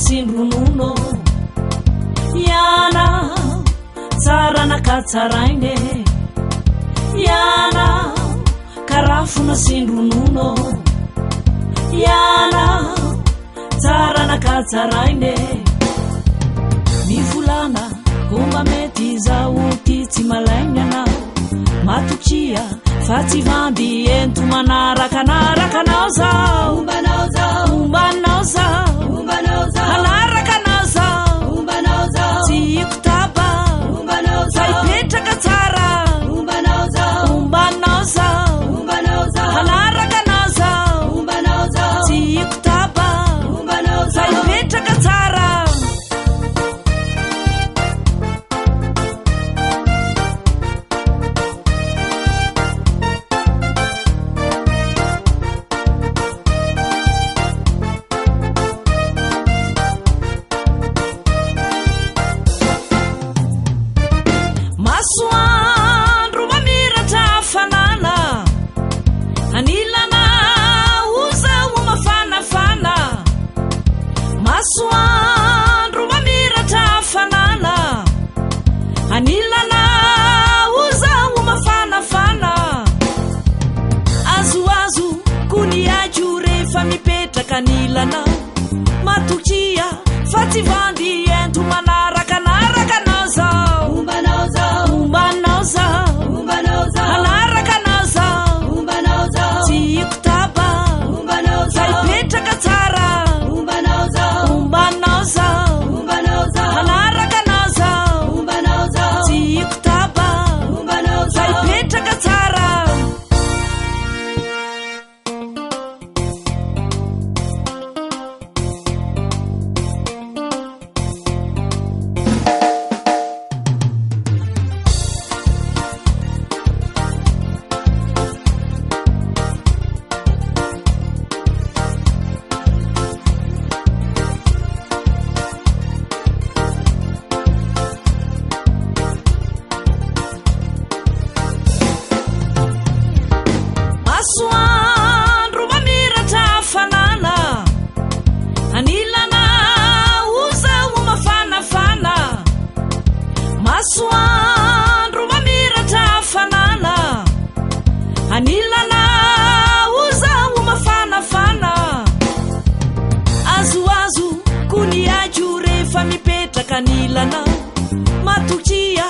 sindronono iana tsara nakatsaraine iana karafona sindronono iana tsara nakatsaraine mivolana gomba mety zao ty tsy malaigny anao matokria fa tsy vandy ento manarakanarakanao zao ombanao zao manarakanao zao tsy iko taba fa ipetraka tsara ombanao zao manarakanao zao tsy iko taba fa ipetraka tsara masoandro mamiratra fanana anilana ozaho mafanafana masoandro mamiratra fanana anilana ozaho mafanafana azoazo kony ajo rehefa mipetraka anilana matokria fa tsy vandy ento manarakanarakanao zao ombanao zao manarakanao zao tsy iko taba fa ipetraka tsara ombanao zao manarakanao zao tsy iko taba fa ipetraka tsara masoandro mamiratra fanana anilana ozaho mafanafana masoandro mamiratra fanana anilana ozaho mafanafana azoazo kony ajo rehefa mipetraka anilana matokria